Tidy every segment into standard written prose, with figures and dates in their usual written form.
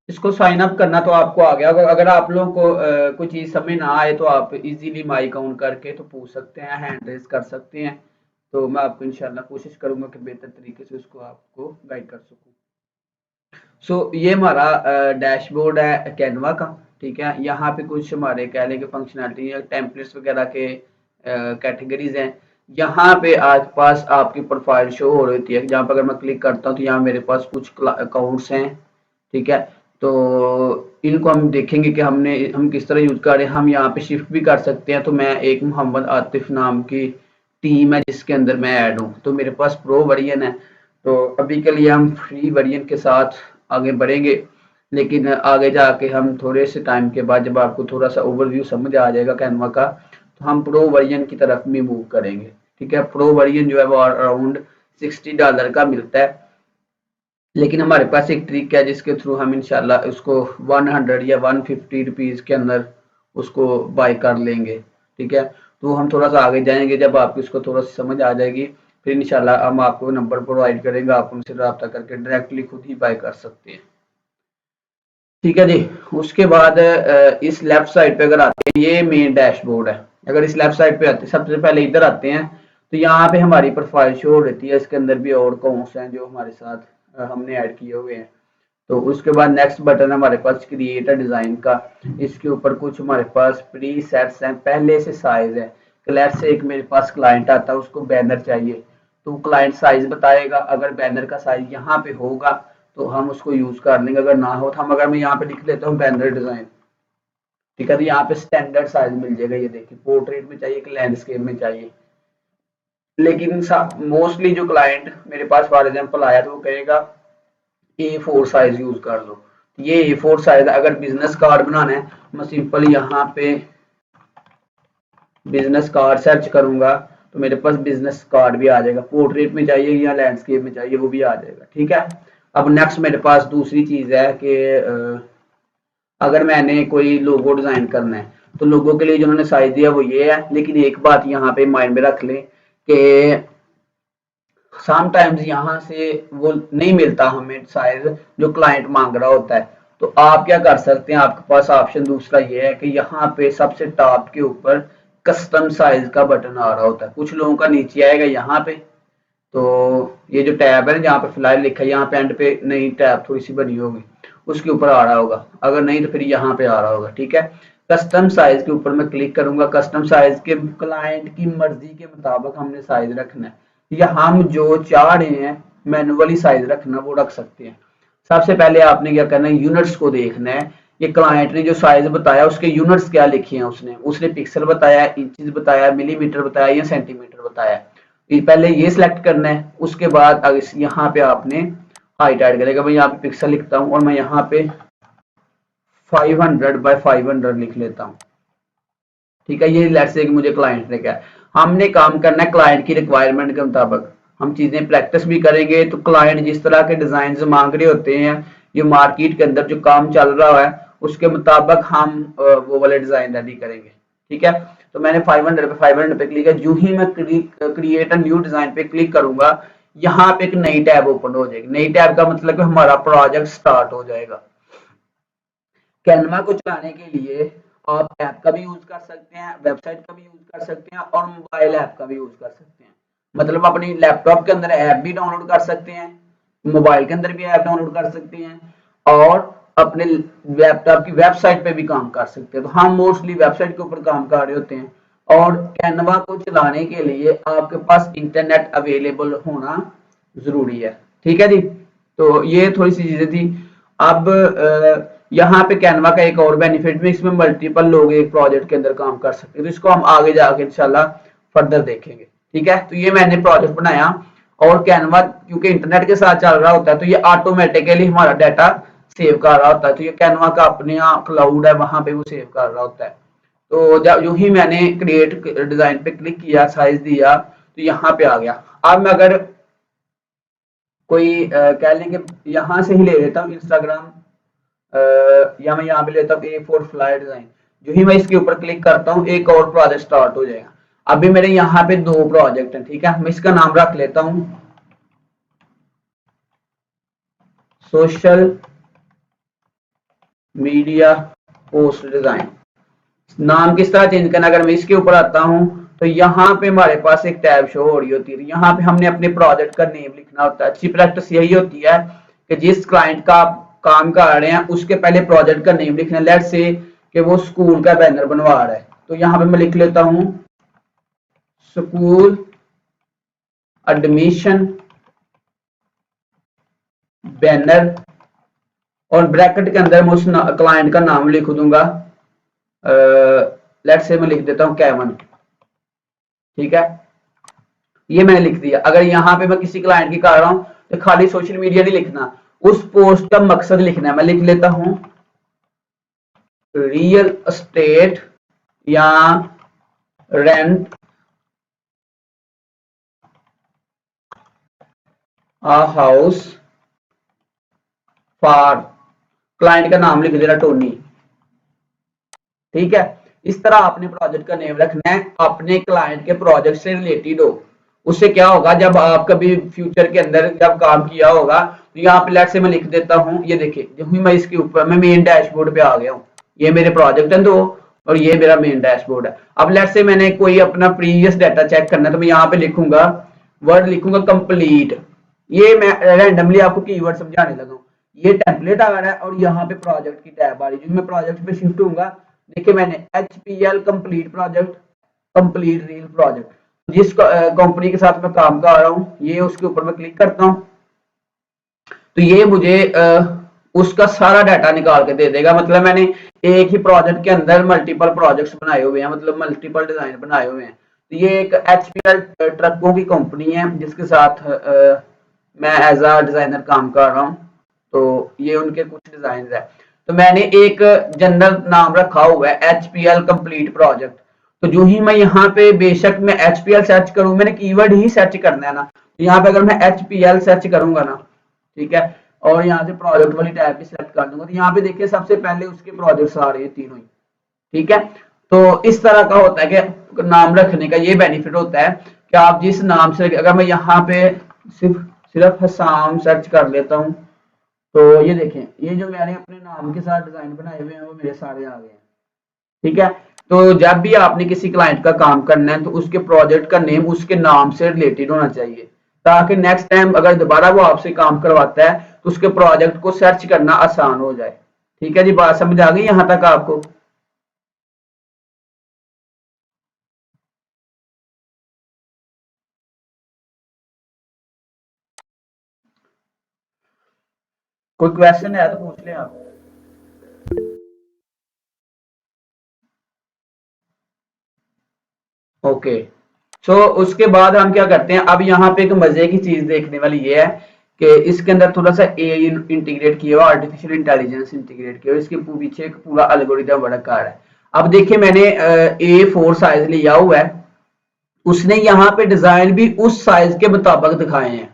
इसको sign up करना तो आपको आ गया। अगर आप लोगों को कोई चीज़ समझ ना आए तो आप इजीली माई अकाउंट करके तो पूछ सकते हैं, हैंड रेज कर सकते हैं। तो मैं आपको इंशाल्लाह कोशिश करूंगा कि बेहतर तरीके से उसको आपको गाइड कर सकूं। सो ये हमारा डैशबोर्ड है कैनवा का। ठीक है, यहाँ पे कुछ हमारे कह लें कि फंक्शनैलिटी या टेम्पलेट्स वगैरह के कैटेगरीज हैं। यहाँ पे आज पास आपकी प्रोफाइल शो हो रही है, जहाँ पर अगर मैं क्लिक करता हूँ तो यहाँ मेरे पास कुछ अकाउंट्स हैं। ठीक है, तो इनको हम देखेंगे कि हम किस तरह यूज कर रहे हैं। हम यहाँ पे शिफ्ट भी कर सकते हैं। तो मैं एक मोहम्मद आतिफ नाम की टीम है जिसके अंदर मैं ऐड हूँ, तो मेरे पास प्रो वर्जन है। तो अभी के लिए हम फ्री वर्जन के साथ आगे बढ़ेंगे, लेकिन आगे जाके हम थोड़े से टाइम के बाद जब आपको थोड़ा सा ओवरव्यू समझ आ जाएगा कैनवा का, तो हम प्रो वर्जन की तरफ भी मूव करेंगे। ठीक है, प्रो वर्जन जो है वो अराउंड $60 का मिलता है, लेकिन हमारे पास एक ट्रिक है जिसके थ्रू हम इंशाल्लाह उसको 100 या 150 रुपीज़ के अंदर उसको बाय कर लेंगे। ठीक है, तो हम थोड़ा सा आगे जाएंगे, जब आपको इसको थोड़ा सा समझ आ जाएगी फिर इंशाल्लाह हम आपको नंबर प्रोवाइड करेंगे, आप उनसे रब्ता करके डायरेक्टली खुद ही बाय कर सकते हैं। ठीक है जी। उसके बाद इस लेफ्ट साइड पे अगर आते हैं, ये मेन डैशबोर्ड है। अगर इस लेफ्ट साइड पे आते हैं, सबसे पहले इधर आते हैं, तो यहाँ पे हमारी प्रोफाइल शो हो रहती है। इसके अंदर भी और अकाउंट्स हैं जो हमारे साथ हमने ऐड किए हुए हैं। तो उसके बाद नेक्स्ट बटन हमारे पास क्रिएट अ डिजाइन का। इसके ऊपर कुछ हमारे पास प्री सेट्स हैं, पहले से साइज है। क्लैट से एक मेरे पास क्लाइंट आता है, उसको बैनर चाहिए, तो क्लाइंट साइज बताएगा। अगर बैनर का साइज यहाँ पे होगा तो हम उसको यूज कर लेंगे, अगर ना हो तो हम, अगर मैं यहाँ पे लिख लेता हूँ बैनर डिजाइन। ठीक है, तो यहाँ पे स्टैंडर्ड साइज मिल जाएगा। ये देखिए, पोर्ट्रेट में चाहिए कि लैंडस्केप में चाहिए। लेकिन मोस्टली जो क्लाइंट मेरे पास फॉर एग्जाम्पल आया तो वो कहेगा A4 साइज यूज कर लो। ये A4 साइज, अगर बिजनेस कार्ड बनाना है, मैं सिंपल यहाँ पे बिजनेस कार्ड सर्च करूंगा तो मेरे पास बिजनेस कार्ड भी आ जाएगा। पोर्ट्रेट में चाहिए या लैंडस्केप में चाहिए वो भी आ जाएगा। ठीक है, अब नेक्स्ट मेरे पास दूसरी चीज है कि अगर मैंने कोई लोगो डिजाइन करना है तो लोगो के लिए जो उन्होंने साइज दिया वो ये है। लेकिन एक बात यहाँ पे माइंड में रख लें कि समटाइम्स यहाँ से वो नहीं मिलता हमें साइज जो क्लाइंट मांग रहा होता है। तो आप क्या कर सकते हैं, आपके पास ऑप्शन दूसरा ये है कि यहाँ पे सबसे टॉप के ऊपर कस्टम साइज का बटन आ रहा होता है। कुछ लोगों का नीचे आएगा यहाँ पे, तो ये जो टैब है जहाँ पे फिलहाल लिखा है, यहाँ पे एंड पे नई टैब थोड़ी सी बनी होगी, उसके ऊपर आ रहा होगा। अगर नहीं तो फिर यहाँ पे आ रहा होगा। ठीक है, कस्टम साइज के ऊपर मैं क्लिक करूंगा। कस्टम साइज के क्लाइंट की मर्जी के मुताबिक हमने साइज रखना है, या हम जो चाह रहे हैं मैनुअली साइज रखना वो रख सकते हैं। सबसे पहले आपने क्या करना है, यूनिट्स को देखना है। ये क्लाइंट ने जो साइज बताया उसके यूनिट्स क्या लिखे हैं, उसने उसने पिक्सल बताया, इंचेस बताया, मिलीमीटर बताया या सेंटीमीटर बताया। पहले ये सिलेक्ट करना है। उसके बाद यहाँ पे आपने हाइट ऐड करेगा। भाई यहाँ पे पिक्सल लिखता हूँ और मैं यहाँ पे 500 बाय 500 लिख लेता हूँ। ठीक है, ये लेट्स से कि मुझे क्लाइंट ने क्या, हमने काम करना है क्लाइंट की रिक्वायरमेंट के मुताबिक। हम चीजें प्रैक्टिस भी करेंगे तो क्लाइंट जिस तरह के डिजाइन मांग रहे होते हैं, ये मार्केट के अंदर जो काम चल रहा है उसके मुताबिक हम वो वाले डिजाइन रेडी करेंगे। ठीक है, तो मैंने 500 पे क्लिक है। जो ही मैं क्रिएट अ न्यू डिजाइन पे क्लिक करूंगा, यहाँ पे एक नई टैब ओपन हो जाएगी। नई टैब का मतलब कि हमारा प्रोजेक्ट स्टार्ट हो जाएगा। कैनवा को चलाने के लिए आप ऐप का भी यूज कर सकते हैं, वेबसाइट का भी यूज कर सकते हैं और मोबाइल ऐप का भी यूज कर सकते हैं। मतलब अपनी लैपटॉप के अंदर ऐप भी डाउनलोड कर सकते हैं, मोबाइल के अंदर भी ऐप डाउनलोड कर सकते हैं और अपने लैपटॉप की वेबसाइट पे भी काम कर सकते हैं। तो हम मोस्टली वेबसाइट के ऊपर काम कर रहे होते हैं। और कैनवा को चलाने के लिए आपके पास इंटरनेट अवेलेबल होना जरूरी है। ठीक है जी, तो ये थोड़ी सी चीजें थी। अब यहाँ पे कैनवा का एक और बेनिफिट भी, इसमें मल्टीपल लोग एक प्रोजेक्ट के अंदर काम कर सकते हैं। तो इसको हम आगे जाके इंशाल्लाह फर्दर देखेंगे। ठीक है, तो ये मैंने प्रोजेक्ट बनाया और कैनवा क्योंकि इंटरनेट के साथ चल रहा होता है तो ये ऑटोमेटिकली हमारा डाटा सेव कर रहा होता है। तो ये कैनवा का अपने यहाँ क्लाउड है, वहां पे वो सेव कर रहा होता है। तो जब यूं ही मैंने क्रिएट डिजाइन पे क्लिक किया, साइज दिया, तो यहाँ पे आ गया। अब मैं अगर कोई कह लें कि यहाँ से ही ले लेता हूँ इंस्टाग्राम, या मैं यहाँ पे लेता हूँ A4 फ्लाई डिजाइन। जो ही मैं इसके ऊपर क्लिक करता हूँ एक और प्रोजेक्ट स्टार्ट हो जाएगा। अभी मेरे यहाँ पे दो प्रोजेक्ट हैं। ठीक है, मैं इसका नाम रख लेता हूँ सोशल मीडिया पोस्ट डिजाइन, नाम किस तरह चेंज करना, अगर मैं इसके ऊपर आता हूं तो यहाँ पे हमारे पास एक टैब शो हो रही होती है, यहाँ पे हमने अपने प्रोजेक्ट का नेम लिखना होता है। अच्छी प्रैक्टिस यही होती है कि जिस क्लाइंट का आप काम कर रहे हैं उसके पहले प्रोजेक्ट का नेम लिखना। लेट्स से कि वो स्कूल का बैनर बनवा रहा है, तो यहाँ पे मैं लिख लेता हूँ स्कूल एडमिशन बैनर, और ब्रैकेट के अंदर मैं उस क्लाइंट का नाम लिख दूंगा। लेट्स से मैं लिख देता हूँ केवन। ठीक है, ये मैंने लिख दिया। अगर यहाँ पे मैं किसी क्लाइंट की कर रहा हूँ तो खाली सोशल मीडिया नहीं लिखना, उस पोस्ट का मकसद लिखना है। मैं लिख लेता हूँ रियल एस्टेट या rent a house for, client का नाम लिख देना टोनी। ठीक है, इस तरह आपने प्रोजेक्ट का नेम रखना है, अपने क्लाइंट के प्रोजेक्ट से रिलेटेड हो। उससे क्या होगा, जब आप कभी फ्यूचर के अंदर जब काम किया होगा तो यहाँ पे लेट से मैं लिख देता हूँ, ये देखिए जब मैं इसके ऊपर मैं मेन डैशबोर्ड पे आ गया हूँ, ये मेरे प्रोजेक्ट है दो और ये मेरा मेन डैशबोर्ड है। अब लेट से मैंने कोई अपना प्रीवियस डाटा चेक करना है तो मैं यहाँ पे लिखूंगा वर्ड लिखूंगा कंप्लीट। ये मैं रैंडमली आपको कीवर्ड समझाने लगा हूँ। ये टेम्पलेट आ रहा है और यहाँ पे प्रोजेक्ट की टैब आ रही है। जो मैं प्रोजेक्ट पे शिफ्ट होऊंगा, देखिए मैंने HPL complete project, complete reel project, जिस कंपनी के साथ मैं काम कर रहा हूँ ये उसके ऊपर मैं क्लिक करता हूँ तो ये मुझे उसका सारा डाटा निकाल के दे देगा। मतलब मैंने एक ही प्रोजेक्ट के अंदर मल्टीपल प्रोजेक्ट्स बनाए हुए हैं, मतलब मल्टीपल डिजाइन बनाए हुए हैं। तो ये एक HPL ट्रकों की कंपनी है जिसके साथ मैं एज अ डिजाइनर काम कर रहा हूँ। तो ये उनके कुछ डिजाइन है। तो मैंने एक जनरल नाम रखा हुआ है HPL कंप्लीट प्रोजेक्ट। तो जो ही मैं यहाँ पे बेशक मैं HPL सर्च करूँ, मैंने कीवर्ड ही सर्च करना है ना, तो यहाँ पे अगर मैं HPL सर्च करूंगा ना, ठीक है, और यहाँ से प्रोजेक्ट वाली टैब भी सिलेक्ट कर दूंगा तो यहाँ पे देखिए सबसे पहले उसके प्रोजेक्ट्स आ रहे हैं तीनों ही। ठीक है, तो इस तरह का होता है कि नाम रखने का ये बेनिफिट होता है कि आप जिस नाम से, अगर मैं यहाँ पे सिर्फ सिर्फ हसाम सर्च कर लेता हूँ तो ये देखें ये जो मैंने अपने नाम के साथ डिजाइन बनाए हुए हैं वो मेरे सारे आ गए हैं। ठीक है, तो जब भी आपने किसी क्लाइंट का काम करना है तो उसके प्रोजेक्ट का नेम उसके नाम से रिलेटेड होना चाहिए, ताकि नेक्स्ट टाइम अगर दोबारा वो आपसे काम करवाता है तो उसके प्रोजेक्ट को सर्च करना आसान हो जाए। ठीक है जी, बात समझ आ गई यहाँ तक आपको? कोई क्वेश्चन है तो पूछ लें आप। ओके, सो उसके बाद हम क्या करते हैं, अब यहाँ पे एक मजे की चीज देखने वाली ये है कि इसके अंदर थोड़ा सा AI इंटीग्रेट किया हुआ, आर्टिफिशियल इंटेलिजेंस इंटीग्रेट किया हुआ, इसके पीछे एक पूरा एल्गोरिथम बड़ा कार है। अब देखिए मैंने A4 साइज लिया हुआ है, उसने यहाँ पे डिजाइन भी उस साइज के मुताबिक दिखाए हैं।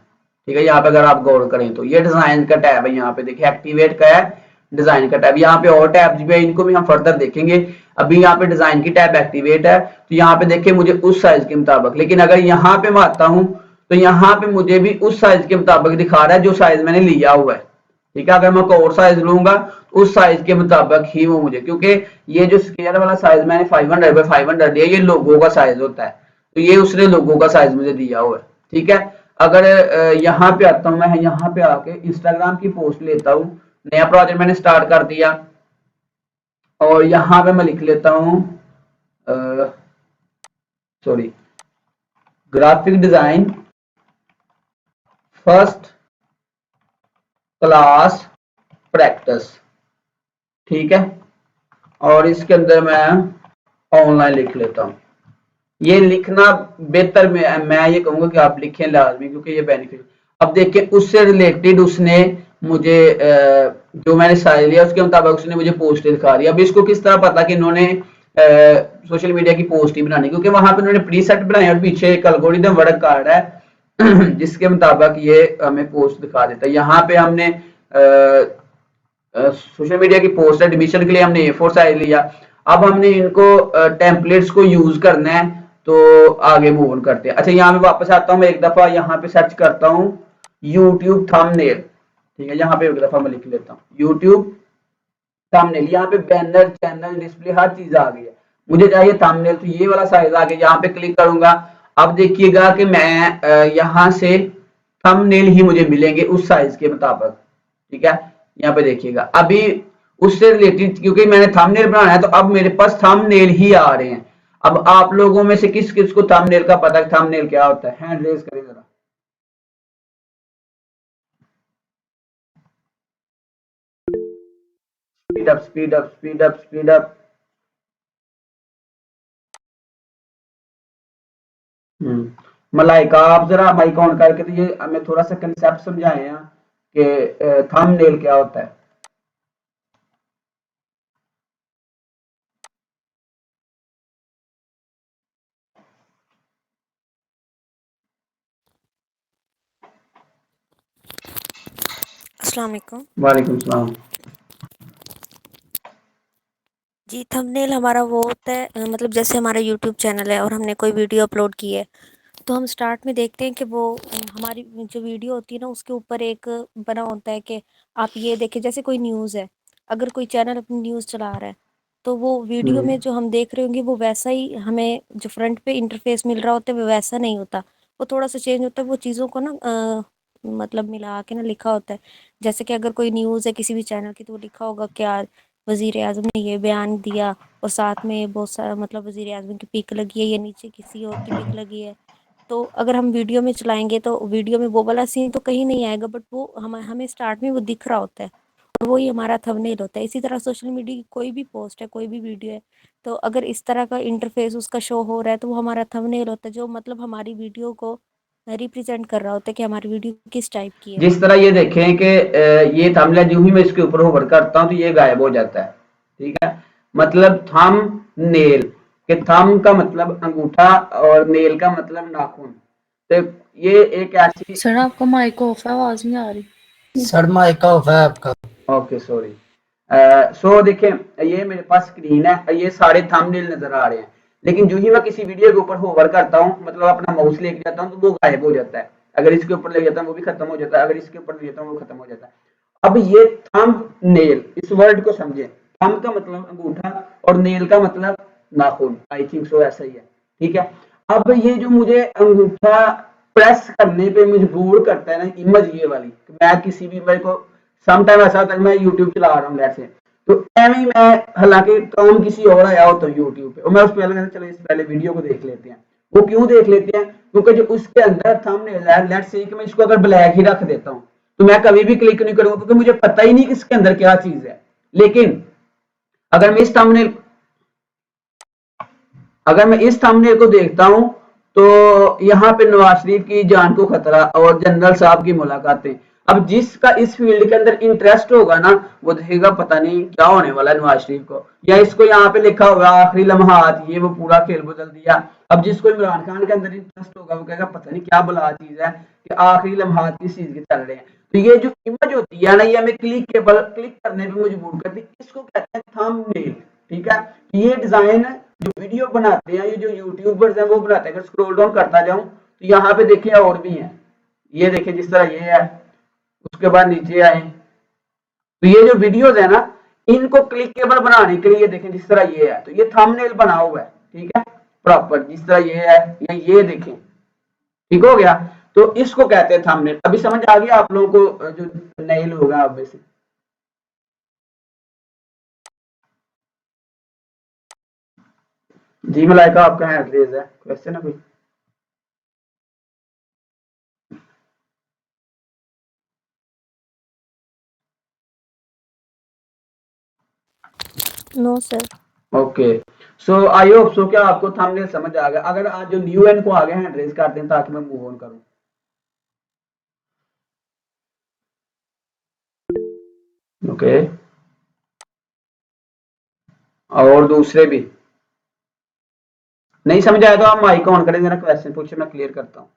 ठीक है, यहाँ पे अगर आप गौर करें तो ये डिजाइन का टैब है, यहाँ पे देखिए एक्टिवेट का है, डिजाइन का टैब, यहाँ पे और टैब्स भी है, इनको भी हम फर्दर देखेंगे। अभी यहाँ पे डिजाइन की टैब एक्टिवेट है तो यहाँ पे देखिए मुझे उस साइज के मुताबिक, लेकिन अगर यहाँ पे मैं आता हूँ तो यहाँ पे मुझे भी उस साइज के मुताबिक दिखा रहा है जो साइज मैंने लिया हुआ है। ठीक है, अगर मैं कोई और साइज लूंगा उस साइज के मुताबिक ही वो मुझे, क्योंकि ये जो स्केयर वाला साइज मैंने 500 बाय 500 लिया, ये लोगों का साइज होता है, तो ये उसने लोगों का साइज मुझे दिया हुआ है। ठीक है, अगर यहाँ पे आता हूँ, मैं यहाँ पे आके इंस्टाग्राम की पोस्ट लेता हूँ, नया प्रोजेक्ट मैंने स्टार्ट कर दिया और यहाँ पे मैं लिख लेता हूँ sorry graphic design first class practice. ठीक है, और इसके अंदर मैं ऑनलाइन लिख लेता हूँ। ये लिखना बेहतर, मैं ये कहूंगा कि आप लिखें लाजमी, क्योंकि ये बेनिफिट। अब देखिए उससे रिलेटेड उसने मुझे जो मैंने साइज लिया उसके मुताबिक उसने मुझे पोस्ट दिखा रही है। अब इसको किस तरह पता कि इन्होंने सोशल मीडिया की पोस्ट ही बनानी, क्योंकि वहां पे उन्होंने प्री सेट बनाया और पीछे एक एल्गोरिथम वर्क कार्ड है जिसके मुताबिक ये हमें पोस्ट दिखा देता है। यहाँ पे हमने सोशल मीडिया की पोस्ट एडमिशन के लिए हमने A4 साइज लिया। अब हमने इनको टेम्पलेट्स को यूज करना है तो आगे मूव ऑन करते हैं। अच्छा, यहाँ पे वापस आता हूँ, मैं एक दफा यहाँ पे सर्च करता हूँ YouTube थंबनेल। ठीक है, यहाँ पे एक दफा मैं लिख लेता हूँ YouTube थंबनेल, यहाँ पे बैनर, चैनल, डिस्प्ले हर चीज आ गई है। मुझे चाहिए थंबनेल, तो ये वाला साइज आ गया, यहाँ पे क्लिक करूंगा। अब देखिएगा कि मैं यहाँ से थंबनेल ही मुझे मिलेंगे उस साइज के मुताबिक, ठीक है। यहाँ पे देखिएगा अभी उससे रिलेटेड, क्योंकि मैंने थंबनेल बनाना है तो अब मेरे पास थंबनेल ही आ रहे हैं। अब आप लोगों में से किस किस को थंबनेल का पता है, थंबनेल क्या होता है, हैंड रेज करें जरा। Speed up, speed up, speed up, speed up. Malaika, आप जरा माइक ऑन करके तो ये हमें थोड़ा सा कंसेप्ट समझाएं यहाँ कि थंबनेल क्या होता है। अस्सलाम वालेकुम। वालेकुम सलाम। जी, थंबनेल हमारा वो होता है मतलब जैसे हमारा यूट्यूब चैनल है और हमने कोई वीडियो अपलोड की है, तो हम स्टार्ट में देखते हैं कि वो हमारी जो वीडियो होती है ना उसके ऊपर एक बना होता है कि आप ये देखें, जैसे कोई न्यूज़ है, अगर कोई चैनल अपनी न्यूज़ चला रहा है, तो वो वीडियो में जो हम देख रहे होंगे वो वैसा ही हमें जो फ्रंट पे इंटरफेस मिल रहा होता है वो वैसा नहीं होता, वो थोड़ा-सा चेंज होता है। वो चीज़ों को ना मतलब मिला के ना लिखा होता है। जैसे कि अगर कोई न्यूज़ है किसी भी चैनल की, तो वो लिखा होगा कि आज वज़ीर-ए-आज़म ने ये बयान दिया और साथ में बहुत सारा मतलब वज़ीर-ए-आज़म की पिक लगी है या नीचे किसी और की पिक लगी है। तो अगर हम वीडियो में चलाएँगे तो वीडियो में वो वाला सीन तो कहीं नहीं आएगा, बट वो हमें स्टार्ट में वो दिख रहा होता है और वो ही हमारा थंबनेल होता है। इसी तरह सोशल मीडिया की कोई भी पोस्ट है, कोई भी वीडियो है, तो अगर इस तरह का इंटरफ़ेस उसका शो हो रहा है तो वो हमारा थंबनेल होता है, जो मतलब हमारी वीडियो को रिप्रेज़ेंट कर रहा होता है कि हमारी वीडियो किस टाइप की है। जिस तरह ये देखें कि ये थंबनेल जो ही मैं इसके ऊपर होवर करता हूँ तो ये गायब हो जाता है, ठीक है। मतलब थंबनेल, कि थंब का मतलब अंगूठा और नेल का मतलब नाखून। तो ये एक ऐसी, सर आपका माइक ऑफ है, आवाज नहीं आ रही। सर माइक ऑफ है आपका। Okay sorry. सो देखें, ये मेरे पास स्क्रीन है, ये सारे थंबनेल नजर आ रहे हैं, लेकिन जो ही मैं किसी वीडियो के ऊपर होवर करता हूँ, मतलब अपना माउस लेके जाता हूँ, तो वो गायब हो जाता है। अगर इसके ऊपर ले जाता हूँ वो भी खत्म हो जाता है, अगर इसके ऊपर ले जाता हूँ वो खत्म हो जाता है। अब ये थंबनेल, इस वर्ड को समझें। थंब का मतलब अंगूठा और नेल का मतलब नाखून, आई थिंक सो ऐसा ही है, ठीक है। अब ये जो मुझे अंगूठा प्रेस करने पे मजबूर करता है ना इमेज, ये वाली, मैं किसी भी मेरे को सम टाइम ऐसा होता है मैं यूट्यूब चला रहा हूँ ऐसे, तो एवं ही मैं, हालांकि काम किसी और आया होता है यूट्यूब पे और मैं उस पहले चलो इस पहले वीडियो को देख लेते हैं। वो क्यों देख लेते हैं, क्योंकि जो उसके अंदर थंबनेल है, लेट्स से कि मैं इसको अगर ब्लैक ही रख देता हूँ तो मैं कभी भी क्लिक नहीं करूंगा, क्योंकि मुझे पता ही नहीं कि इसके अंदर क्या चीज है। लेकिन अगर मैं इस थंबनेल अगर मैं इस थंबनेल को देखता हूं तो यहाँ पे नवाज शरीफ की जान को खतरा और जनरल साहब की मुलाकातें। अब जिसका इस फील्ड के अंदर इंटरेस्ट होगा ना, वो देखेगा पता नहीं क्या होने वाला है नवाज शरीफ को, या इसको यहाँ पे लिखा होगा आखिरी लम्हात, ये वो पूरा खेल बदल दिया। अब जिसको इमरान खान के अंदर इंटरेस्ट होगा वो कहेगा पता नहीं क्या बला चीज है कि आखिरी लम्हात किस चीज के चल रहे हैं। तो ये जो इमेज होती है ना, ये हमें क्लिक करने पे मजबूर करती है, इसको कहते हैं थंबनेल, ठीक है। ये डिजाइन जो वीडियो बनाते हैं, ये जो यूट्यूबर्स हैं वो बनाते हैं। अगर स्क्रॉल डाउन करता जाऊं तो यहाँ पे देखिए और भी हैं, ये देखिए जिस तरह ये है, उसके बाद नीचे आए तो ये जो वीडियोस है ना, इनको क्लिकेबल बनाने के लिए देखें जिस तरह ये है, तो ये थंबनेल बना हुआ है, ठीक है, प्रॉपर जिस तरह ये है, या ये देखें, ठीक हो गया। तो इसको कहते हैं थंबनेल। अभी समझ आ गया आप लोगों को, जो नए लोग हैं आप में से। जी मलाइका, आपका हैंड रेज है, क्वेश्चन है कोई? No sir. Okay, so I hope so क्या आपको थंबनेल समझ आ गया। अगर आज जो न्यू एन को आगे हैंड रेज कर दें ताकि मैं मूव ऑन करूं। ओके, और दूसरे भी नहीं समझ आया तो आप माइक ऑन करें, मेरा क्वेश्चन पूछे, मैं क्लियर करता हूं।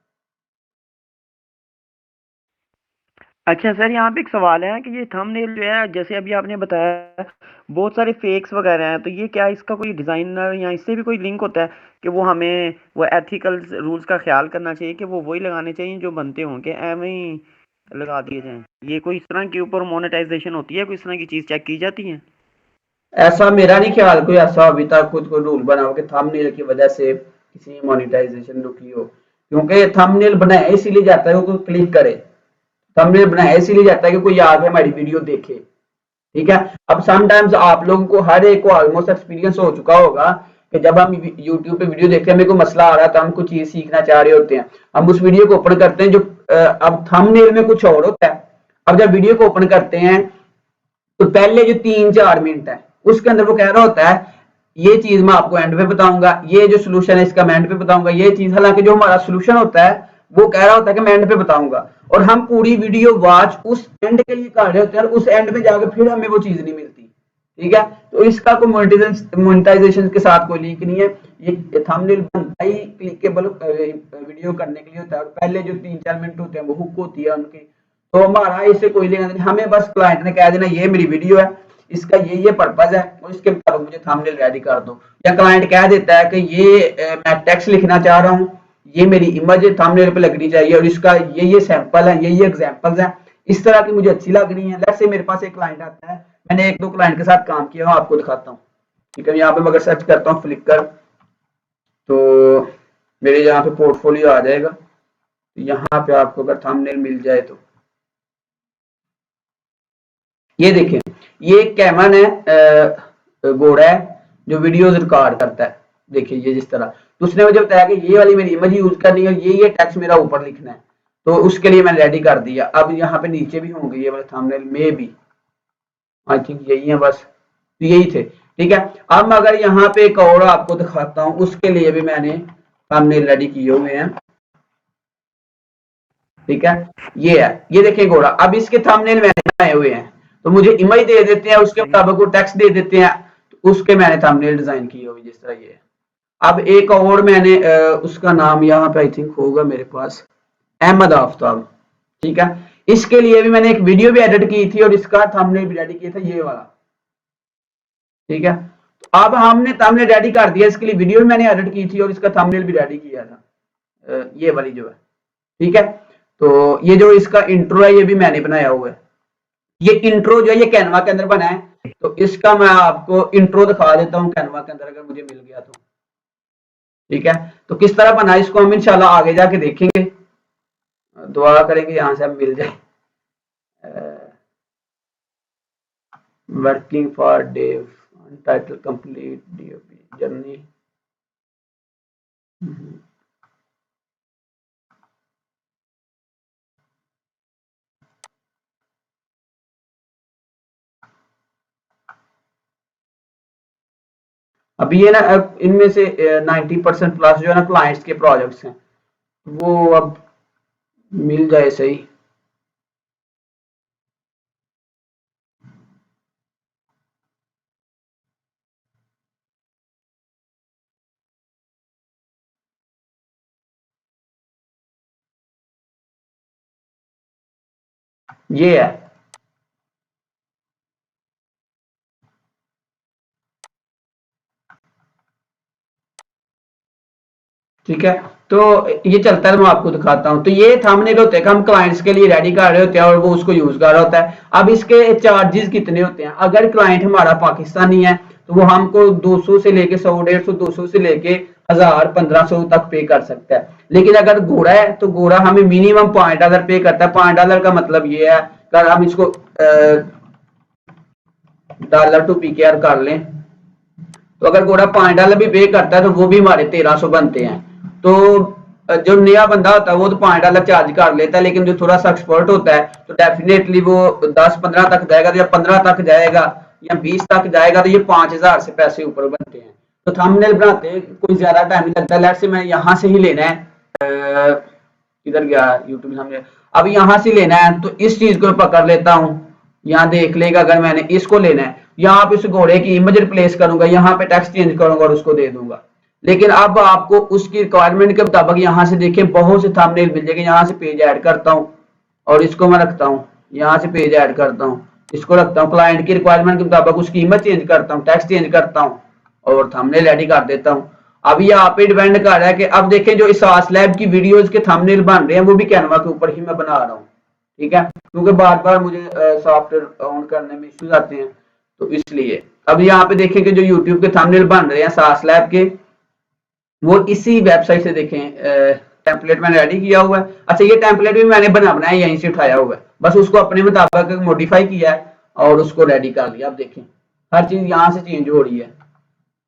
अच्छा सर, यहाँ पे एक सवाल है कि ये थंबनेल जो है, जैसे अभी आपने बताया बहुत सारे फेक्स वगैरह हैं, तो ये क्या इसका कोई डिज़ाइनर या इससे भी कोई लिंक होता है कि वो हमें वो एथिकल रूल्स का ख्याल करना चाहिए कि वो वही लगाने चाहिए जो बनते हों, कि एवं ही लगा दिए जाएं? ये कोई इस तरह के ऊपर मोनेटाइजेशन होती है, कोई इस तरह की चीज़ चेक की जाती है? ऐसा मेरा नहीं ख्याल कोई ऐसा अभी तक खुद को रूल बना हो कि थंबनेल की वजह से किसी ने मोनेटाइजेशन रुकी हो, क्योंकि थंबनेल बनाया इसीलिए जाता है कि कोई क्लिक करे, थंबनेल बनाया इसीलिए जाता है कि कोई आगे हमारी वीडियो देखे। ठीक है, अब समटाइम्स आप लोगों को हर एक को ऑलमोस्ट एक्सपीरियंस हो चुका होगा कि जब हम यूट्यूब पे वीडियो देखते हैं, हमें कोई मसला आ रहा है तो हम कुछ चीज सीखना चाह रहे होते हैं, हम उस वीडियो को ओपन करते हैं, जो अब थंबनेल में कुछ और होता है। अब जब वीडियो को ओपन करते हैं तो पहले जो 3-4 मिनट है उसके अंदर वो कह रहा होता है ये चीज मैं आपको एंड पे बताऊंगा, ये जो सोल्यूशन है इसका मैं एंड पे बताऊंगा, ये चीज, हालांकि जो हमारा सोल्यूशन होता है वो कह रहा होता है कि मैं एंड पे बताऊंगा, और हम पूरी वीडियो वॉच उस एंड के लिए कर रहे होते हैं, और उस एंड में जाकर फिर हमें वो चीज नहीं मिलती। ठीक है, तो इसका कोई मोनेटाइजेशन के साथ कोई लिंक नहीं है, ये थंबनेल बनता ही क्लिकेबल वीडियो करने के लिए होता है, और पहले जो 3-4 मिनट होते हैं वो हुक होती है उनकी, तो हमारा इससे कोई लेना नहीं, हमें बस क्लाइंट ने कह देना ये मेरी वीडियो है, इसका ये पर्पज है, और इसके मुताबिक मुझे थंबनेल रेडी कर दो, या क्लाइंट कह देता है कि ये मैं टेक्स्ट लिखना चाह रहा हूँ, ये मेरी इमेज थंबनेल पे लगनी चाहिए, और इसका ये सैंपल है, ये एग्जांपल्स हैं, इस तरह की मुझे अच्छी लगनी है। लेट्स से मेरे पास एक क्लाइंट आता है, मैंने 1-2 क्लाइंट के साथ काम किया, आपको दिखाता हूँ। ठीक है, यहाँ पे मैं अगर सर्च करता हूँ फ्लिकर, तो मेरे यहाँ पे पोर्टफोलियो आ जाएगा, यहाँ पे आपको अगर थंबनेल मिल जाए तो ये देखें, ये कैमन है, घोड़ा है जो वीडियोस रिकॉर्ड करता है। देखिए ये जिस तरह, तो उसने मुझे बताया कि ये वाली मेरी इमेज यूज करनी है, ये टेक्स्ट मेरा ऊपर लिखना है, तो उसके लिए मैंने रेडी कर दिया। अब यहाँ पे नीचे भी होंगे ये वाले थंबनेल में भी, आई थिंक यही है बस, तो यही थे। ठीक है, अब मैं अगर यहाँ पे एक और आपको दिखाता हूँ, उसके लिए भी मैंने थंबनेल रेडी किए हुए हैं। ठीक है, ये है, ये देखिए घोड़ा, अब इसके थंबनेल मैंने बनाए हुए हैं, तो मुझे इमेज दे देते हैं, उसके मुताबिक वो टेक्स्ट दे देते हैं, तो उसके मैंने थंबनेल डिजाइन किए हुए जिस तरह ये है। अब एक और मैंने उसका नाम यहाँ पे आई थिंक होगा मेरे पास, अहमद आफ्ताब। ठीक है, इसके लिए भी मैंने एक वीडियो भी एडिट की थी और इसका थंबनेल भी रेडी किया था, ये वाला। ठीक है, तो अब हमने थंबनेल रेडी कर दिया, इसके लिए वीडियो भी मैंने एडिट की थी और इसका थंबनेल भी रेडी किया था, ये वाली जो है। ठीक है, तो ये जो इसका इंट्रो है ये भी मैंने बनाया हुआ है, ये इंट्रो जो है ये कैनवा के अंदर बना है, तो इसका मैं आपको इंट्रो दिखा देता हूँ कैनवा के अंदर अगर मुझे मिल गया तो। ठीक है, तो किस तरह बना इसको हम इंशाल्लाह आगे जाके देखेंगे, दुआ करेंगे यहाँ से अब मिल जाए। Working for dev title complete DOP journey. अभी ये ना इनमें से 90% प्लस जो है ना क्लाइंट्स के प्रोजेक्ट्स हैं, वो अब मिल जाए सही। ये है, ठीक है, तो ये चलता है, मैं आपको दिखाता हूं। तो ये थंबनेल होते हैं हम क्लाइंट्स के लिए रेडी कर रहे होते हैं और वो उसको यूज कर रहा होता है। अब इसके चार्जेस कितने होते हैं, अगर क्लाइंट हमारा पाकिस्तानी है तो वो हमको 200 से लेके 100, 150, 200 से लेके 1000, 1500 तक पे कर सकता है। लेकिन अगर घोड़ा है तो घोड़ा हमें मिनिमम $5 पे करता है। $5 का मतलब ये है, अगर हम इसको डॉलर टू पीकेआर कर लें, तो अगर घोड़ा $5 भी पे करता है तो वो भी हमारे 1300 बनते हैं। तो जो नया बंदा होता है वो तो $5 चार्ज कर लेता है, लेकिन जो थोड़ा सा एक्सपर्ट होता है तो डेफिनेटली वो 10-15 तक जाएगा, तो या 15 तक जाएगा या 20 तक जाएगा, तो ये 5000 से पैसे ऊपर बनते हैं। तो थंबनेल बनाते कोई ज्यादा टाइम नहीं लगता। लेट्स से मैं यहाँ से ही लेना है, किधर गया यूट्यूब सामने, अब यहाँ से लेना है तो इस चीज को पकड़ लेता हूँ, यहाँ देख लेगा। अगर मैंने इसको लेना है, यहाँ पे इस घोड़े की इमेज रिप्लेस करूंगा, यहाँ पे टेक्स्ट चेंज करूंगा और उसको दे दूंगा। लेकिन अब आपको उसकी रिक्वायरमेंट के मुताबिक यहाँ से देखिए बहुत से थंबनेल मिल जाएंगे। यहाँ से पेज ऐड करता हूँ और इसको मैं रखता हूँ, यहाँ से पेज ऐड करता हूँ, इसको रखता हूँ, क्लाइंट की रिक्वायरमेंट के मुताबिक उसकी इमेज चेंज करता हूँ, टेक्स्ट चेंज करता हूँ और थंबनेल रेडी कर देता हूँ। अब ये आप पे डिपेंड कर रहा है कि अब देखें जो इस आस लैब की वीडियोस के थंबनेल बन रहे हैं वो भी कैनवा के ऊपर ही मैं बना रहा हूँ। ठीक है, क्योंकि बार बार मुझे सॉफ्टवेयर ऑन करने में इश्यूज आते हैं, तो इसलिए अब यहाँ पे देखें कि जो यूट्यूब के थंबनेल बन रहे हैं सास लैब के, वो इसी वेबसाइट से देखें, टेम्पलेट मैंने रेडी किया हुआ है। अच्छा, ये टेम्पलेट भी मैंने बनाया है, यहीं से उठाया हुआ है, बस उसको अपने मुताबिक मॉडिफाई किया है और उसको रेडी कर लिया। अब देखें हर चीज यहाँ से चेंज हो रही है।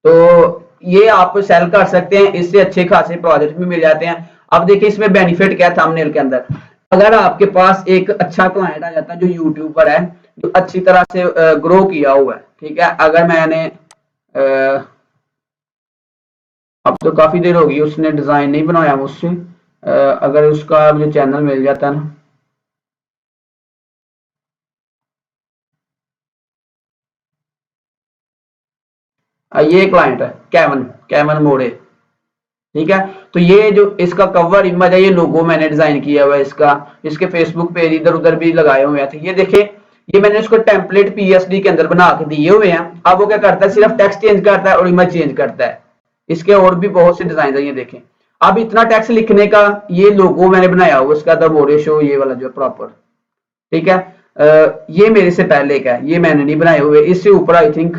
तो ये आप सेल कर सकते हैं, इससे अच्छे खासे प्रोजेक्ट भी मिल जाते हैं। अब देखिए इसमें बेनिफिट क्या है थंबनेल के अंदर। अगर आपके पास एक अच्छा क्लाइंट आ जाता है जो यूट्यूबर है, जो अच्छी तरह से ग्रो किया हुआ है, ठीक है, अगर मैंने अब तो काफी देर हो गई उसने डिजाइन नहीं बनाया मुझसे, अगर उसका मुझे चैनल मिल जाता ना, ये क्लाइंट है केवन केवन मोड़े, ठीक है। तो ये जो इसका कवर इमेज है, ये लोगो मैंने डिजाइन किया हुआ है इसका, इसके फेसबुक पेज इधर उधर भी लगाए हुए थे। ये देखें, ये मैंने इसको टेम्पलेट पीएसडी के अंदर बना के दिए हुए हैं। अब वो क्या करता है, सिर्फ टेक्स्ट चेंज करता है और इमेज चेंज करता है। इसके और भी बहुत से डिजाइन है, ये देखें। अब इतना टेक्स्ट लिखने का ये लोगो मैंने बनाया हुआ उसका, द मोरे शो, ये वाला जो प्रॉपर, ठीक है। ये मेरे से पहले का है, ये मैंने नहीं बनाए हुए। इससे ऊपर आई थिंक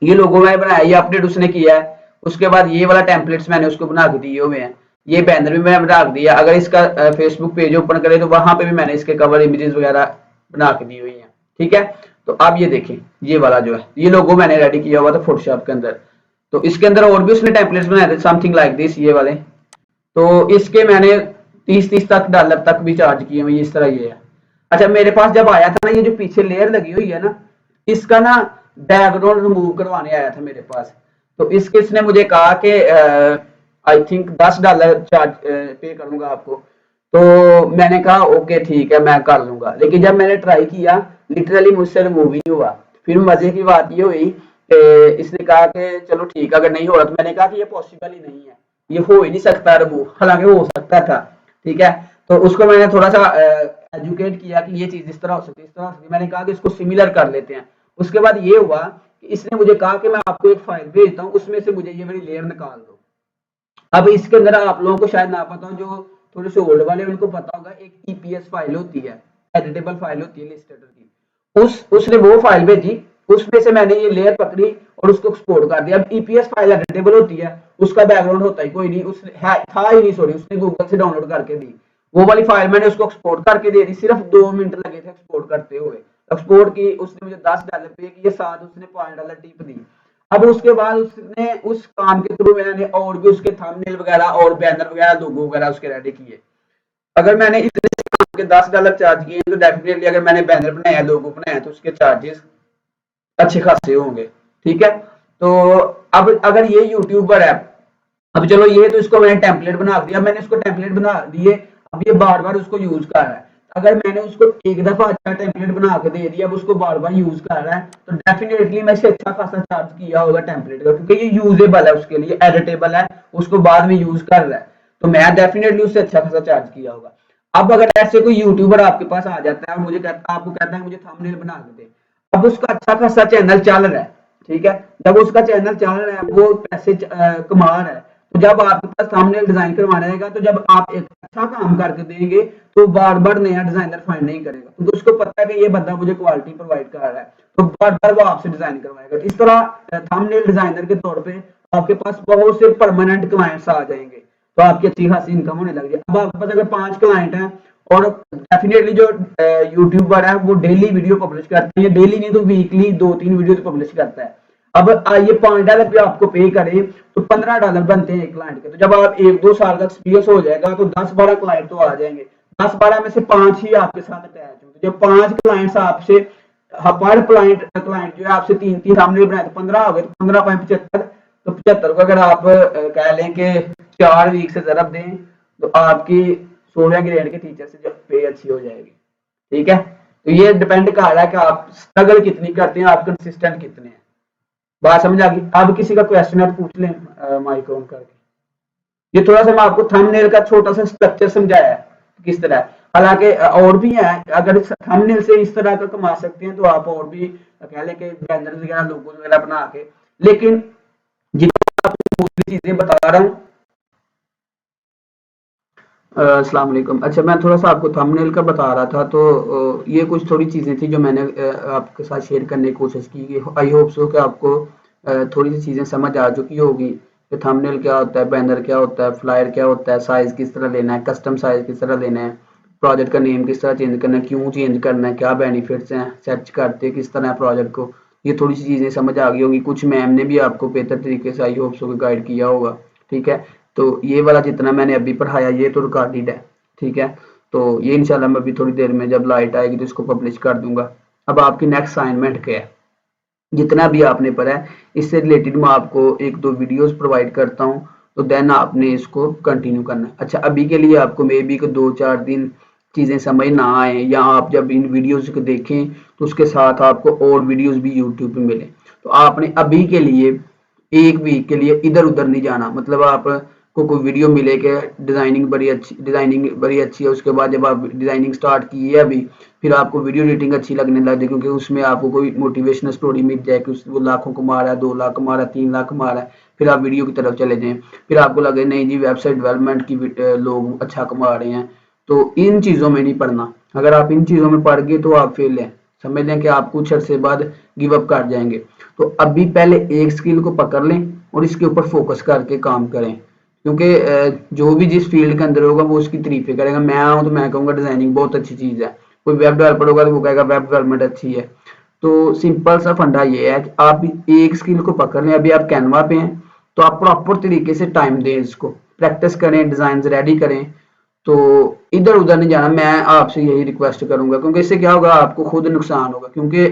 ये लोगो मैंने बनाया, ये अपडेट उसने किया है। उसके बाद ये वाला टेम्पलेट्स मैंने उसको बना के दिए हुए हैं। ये बैनर भी मैंने बना दिया, अगर इसका फेसबुक पेज ओपन करें तो वहां पे भी मैंने इसके कवर इमेजेस वगैरह बना के दी हुई हैं, ठीक है। तो अब ये देखें, ये वाला जो है ये लोगो मैंने रेडी किया हुआ था फोटोशॉप के अंदर। तो इसके अंदर और भी उसने टेम्पलेट्स बनाए थे समथिंग लाइक दिस, ये वाले। तो इसके मैंने 30 तक डॉलर तक भी चार्ज किए हुए, इस तरह ये है। अच्छा, मेरे पास जब आया था ना, ये जो पीछे लेयर लगी हुई है ना, इसका ना बैकग्राउंड रिमूव करवाने आया था मेरे पास। तो इसने मुझे कहा कि आई थिंक $10 चार्ज पे करूंगा आपको। तो मैंने कहा ओके ठीक है, मैं कर लूंगा। लेकिन जब मैंने ट्राई किया, लिटरली मुझसे रिमूव ही नहीं हुआ। फिर मजे की बात ये हुई कि इसने कहा कि चलो ठीक है, अगर नहीं हो रहा, तो मैंने कहा कि ये पॉसिबल ही नहीं है, ये हो ही नहीं सकता रिमूव, हालांकि हो सकता था, ठीक है। तो उसको मैंने थोड़ा सा एजुकेट किया कि ये चीज इस तरह हो सकती है, इस तरह हो सकती है। मैंने कहा कि इसको सिमिलर कर लेते हैं। उसके बाद ये हुआ कि इसने मुझे कहा कि मैं आपको एक फाइल भेजता हूँ, उसमें से मुझे ये वाली लेयर निकाल दो। अब इसके अंदर आप लोगों को शायद ना पता हो, जो थोड़े से ओल्ड वाले उनको पता होगा, एक ईपीएस फाइल होती है, एडिटेबल फाइल होती है इलस्ट्रेटर की। उसने वो फाइल भेजी, उसमें से मैंने ये लेयर पकड़ी और उसको एक्सपोर्ट कर दिया। अब ईपीएस फाइल एडिटेबल होती है, उसका बैकग्राउंड होता ही कोई नहीं, उसने था ही नहीं, सॉरी, उसने गूगल से डाउनलोड करके दी। वो वाली फाइल मैंने उसको एक्सपोर्ट करके दे दी, सिर्फ 2 मिनट लगे थे एक्सपोर्ट करते हुए। एक्सपोर्ट की, उसने मुझे $10 पे किए, साथ उसने $5 टिप दी। अब उसके बाद उसने उस काम के थ्रू मैंने और भी उसके थंबनेल वगैरह और बैनर वगैरह लोगो वगैरह उसके रेडी किए। अगर मैंने इतने काम के $10 चार्ज किए तो डेफिनेटली अगर मैंने बैनर बनाया, लोगो बनाया, तो उसके चार्जेस अच्छे खासे होंगे, ठीक है। तो अब अगर ये यूट्यूबर है, अब चलो ये तो इसको मैंने टेम्पलेट बना दिया, मैंने इसको टेम्पलेट बना दिए, अब ये बार बार उसको यूज कर रहा है। अगर मैंने उसको एक दफा अच्छा टेम्पलेट बना के दे दिया, अब उसको बार बार यूज कर रहा है, तो डेफिनेटली मैं इसे अच्छा खासा चार्ज किया होगा टेम्पलेट का, क्योंकि ये यूजेबल है, उसके लिए एडिटेबल है, उसको बाद में यूज कर रहा है, तो मैं डेफिनेटली उससे अच्छा खासा चार्ज किया होगा। अब अगर ऐसे कोई यूट्यूबर आपके पास आ जाता है और मुझे कहता, आपको कहता है मुझे थंबनेल बना के दे, अब उसका अच्छा खासा चैनल चल रहा है, ठीक है, जब उसका चैनल चल रहा है, वो पैसे कमा रहा है, तो जब आपके पास थंबनेल डिजाइन करवाना रहेगा, तो जब आप एक अच्छा काम करके देंगे, तो बार बार नया डिजाइनर फाइंड नहीं करेगा, क्योंकि तो उसको पता है कि ये बंदा मुझे क्वालिटी प्रोवाइड कर रहा है, तो बार बार वो आपसे डिजाइन करवाएगा। इस तरह थंबनेल डिजाइनर के तौर पे आपके पास बहुत से परमानेंट क्लाइंट्स आ जाएंगे, तो आपकी अच्छी खासी इनकम होने लग जाएगी। अब आपके पास अगर 5 क्लाइंट हैं, और डेफिनेटली जो यूट्यूबर है वो डेली वीडियो पब्लिश करते हैं, डेली नहीं तो वीकली 2-3 वीडियो तो पब्लिश करता है। अब ये $5 भी आपको पे करे तो $15 बनते हैं एक क्लाइंट के। तो जब आप 1-2 साल का एक्सपीरियंस हो जाएगा, तो 10-12 क्लाइंट तो आ जाएंगे, 10-12 में से 5 ही आपके साथ अटैच होंगे। जब 5 क्लाइंट्स आपसे, पर क्लाइंट जो है आपसे 3-3 सामने बनाए, तो 15 हो गए, तो 15 5 75, तो 75 को अगर आप कह लें कि 4 वीक से जरब दें, तो आपकी 16 ग्रेड के टीचर से जब पे अच्छी हो जाएगी, ठीक है। तो ये डिपेंड कर रहा है कि आप स्ट्रगल कितनी करते हैं, आप कंसिस्टेंट कितने हैं। बात समझ आ गई? अब किसी का क्वेश्चन है तो पूछ लें माइक ऑन करके। ये थोड़ा सा मैं आपको थंबनेल का छोटा सा स्ट्रक्चर समझाया है किस तरह है। हालांकि और भी है, अगर थंबनेल से इस तरह का कमा सकते हैं तो आप और भी कह लें कि बैनर वगैरह लोगो वगैरह बना के। लेकिन जितनी आपको चीजें बता रहा हूँ, अस्सलाम वालेकुम। अच्छा, मैं थोड़ा सा आपको थंबनेल का बता रहा था, तो ये कुछ थोड़ी चीज़ें थी जो मैंने आपके साथ शेयर करने की कोशिश की। आई होप सो कि आपको थोड़ी सी चीज़ें समझ आ चुकी होगी कि थंबनेल क्या होता है, बैनर क्या होता है, फ्लायर क्या होता है, साइज़ किस तरह लेना है, कस्टम साइज़ किस तरह लेना है, प्रोजेक्ट का नेम किस तरह चेंज करना है, क्यों चेंज करना है, क्या बेनिफिट्स हैं, सर्च करते किस तरह है प्रोजेक्ट को। ये थोड़ी सी चीज़ें समझ आ गई होंगी। कुछ मैम ने भी आपको बेहतर तरीके से आई होप सो गाइड किया होगा। ठीक है, तो ये वाला जितना मैंने अभी पढ़ाया ये तो रिकॉर्डेड है। ठीक है, तो ये इंशाल्लाह मैं अभी थोड़ी देर में जब लाइट आएगी तो इसको पब्लिश कर दूंगा। अब आपकी नेक्स्ट असाइनमेंट क्या है, जितना भी आपने पढ़ा है इससे रिलेटेड मैं आपको एक दो वीडियोस प्रोवाइड करता हूँ, तो देन आपने इसको कंटिन्यू करना है। अच्छा, अभी के लिए आपको मे बी को 2-4 दिन चीज़ें समझ ना आए, या आप जब इन वीडियोस को देखें तो उसके साथ आपको और वीडियोस भी यूट्यूब पे मिले, तो आपने अभी के लिए 1 वीक के लिए इधर-उधर नहीं जाना। मतलब आपको कोई वीडियो मिले कि डिज़ाइनिंग बड़ी अच्छी है, उसके बाद जब आप डिज़ाइनिंग स्टार्ट की है अभी, फिर आपको वीडियो एडिटिंग अच्छी लगने लग जाए क्योंकि उसमें आपको कोई मोटिवेशनल स्टोरी मिल जाए कि वो लाखों कमा रहा है, 2 लाख कमा रहा है, 3 लाख कमा रहा है, फिर आप वीडियो की तरफ चले जाएँ। फिर आपको लगे नहीं जी वेबसाइट डेवलपमेंट की लोग अच्छा कमा रहे हैं, तो इन चीज़ों में नहीं पड़ना। अगर आप इन चीज़ों में पड़ गए तो आप फेल हैं। समझ लें कि आप कुछ अरसे बाद गिव अप कर जाएँगे। तो अभी पहले एक स्किल को पकड़ लें और इसके ऊपर फोकस करके काम करें, क्योंकि जो भी जिस फील्ड के अंदर होगा वो उसकी तारीफें करेगा। मैं आऊँ तो मैं कहूँगा डिजाइनिंग बहुत अच्छी चीज़ है, कोई वेब डेवलपर होगा तो वो कहेगा वेब डेवलपमेंट अच्छी है। तो सिंपल सा फंडा ये है कि आप एक स्किल को पकड़ लें। अभी आप कैनवा पे हैं तो आप प्रॉपर तरीके से टाइम दें, इसको प्रैक्टिस करें, डिजाइन रेडी करें, तो इधर उधर नहीं जाना। मैं आपसे यही रिक्वेस्ट करूंगा, क्योंकि इससे क्या होगा आपको खुद नुकसान होगा, क्योंकि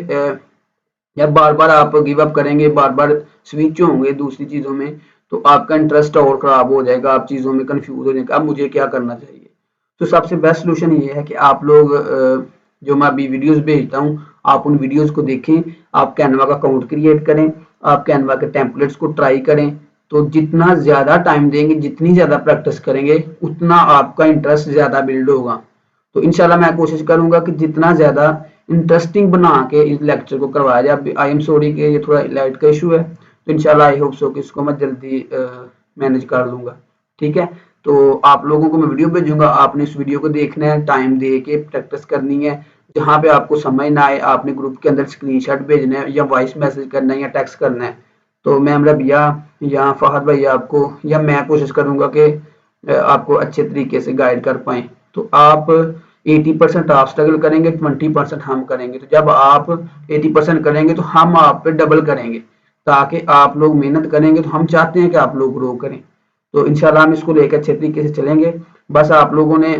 जब बार बार आप गिव अप करेंगे, बार बार स्विच होंगे दूसरी चीज़ों में, तो आपका इंटरेस्ट और ख़राब हो जाएगा, आप चीज़ों में कंफ्यूज हो जाएंगे अब मुझे क्या करना चाहिए। तो सबसे बेस्ट सोल्यूशन ये है कि आप लोग जो मैं अभी वीडियोस भेजता हूँ आप उन वीडियोस को देखें, आप कैनवा का अकाउंट क्रिएट करें, आप कैनवा के टेम्पलेट्स को ट्राई करें। तो जितना ज़्यादा टाइम देंगे, जितनी ज़्यादा प्रैक्टिस करेंगे, उतना आपका इंटरेस्ट ज़्यादा बिल्ड होगा। तो इंशाल्लाह मैं कोशिश करूंगा कि जितना ज़्यादा इंटरेस्टिंग बना के इस लेक्चर को करवाया जाए। आई एम सॉरी कि ये थोड़ा लाइट का इशू है, तो इंशाल्लाह आई होप सो कि इसको मैं जल्दी मैनेज कर लूँगा। ठीक है, तो आप लोगों को मैं वीडियो भेजूंगा, आपने इस वीडियो को देखना है, टाइम दे के प्रैक्टिस करनी है। जहाँ पे आपको समझ ना आए आपने ग्रुप के अंदर स्क्रीनशॉट भेजना है या वॉइस मैसेज करना है या टेक्स्ट करना है, तो मैं मेरा भैया या फहद भाई आपको या मैं कोशिश करूंगा कि आपको अच्छे तरीके से गाइड कर पाएँ। तो आप 80% आप स्ट्रगल करेंगे, 20% हम करेंगे। तो जब आप 80% करेंगे तो हम आप पे डबल करेंगे, ताकि आप लोग मेहनत करेंगे। तो हम चाहते हैं कि आप लोग ग्रो करें, तो इंशाल्लाह हम इसको लेकर अच्छे तरीके से चलेंगे। बस आप लोगों ने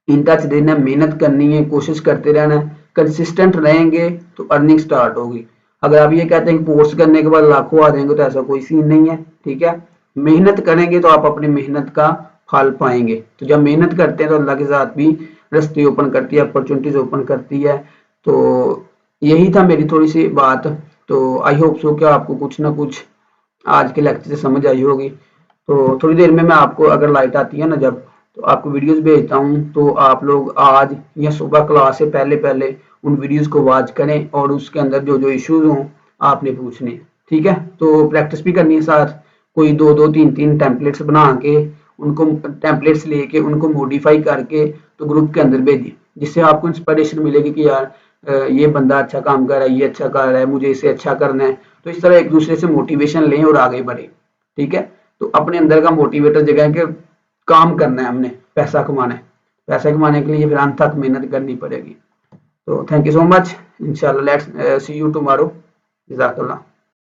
इन टच देना, मेहनत करनी है, कोशिश करते रहना है, कंसिस्टेंट रहेंगे तो अर्निंग स्टार्ट होगी। अगर आप ये कहते हैं कि कोर्स करने के बाद लाखों आ जाएंगे, तो ऐसा कोई सीन नहीं है। ठीक है, मेहनत करेंगे तो आप अपनी मेहनत का फल पाएंगे। तो जब मेहनत करते हैं तो अल्लाह के साथ भी रास्ते ओपन करती है, अपॉर्चुनिटीज ओपन करती है। तो यही था मेरी थोड़ी सी बात। तो आई होप सो कि आपको कुछ ना कुछ आज के लेक्चर से समझ आई होगी। तो थोड़ी देर में मैं आपको अगर लाइट आती है ना जब, तो आपको वीडियोस भेजता हूँ, तो आप लोग आज या सुबह क्लास से पहले पहले उन वीडियोस को वॉच करें और उसके अंदर जो जो इश्यूज हों आपने पूछने। ठीक है, तो प्रैक्टिस भी करनी है साथ। कोई 2-2 3-3 टेम्पलेट्स बना के उनको टेम्पलेट्स लेके उनको मॉडिफाई करके तो ग्रुप के अंदर भेजिए, जिससे आपको इंस्पिरेशन मिलेगी कि यार ये बंदा अच्छा काम कर रहा है, ये अच्छा कर रहा है, मुझे इसे अच्छा करना है। तो इस तरह एक दूसरे से मोटिवेशन लें और आगे बढ़े। ठीक है, तो अपने अंदर का मोटिवेटर जगह के काम करना है, हमने पैसा कमाना है। पैसा कमाने के लिए फिर अंत तक मेहनत करनी पड़ेगी। तो थैंक यू सो मच, इंशाल्लाह लेट्स सी यू टुमारो। जज़ाकल्लाह।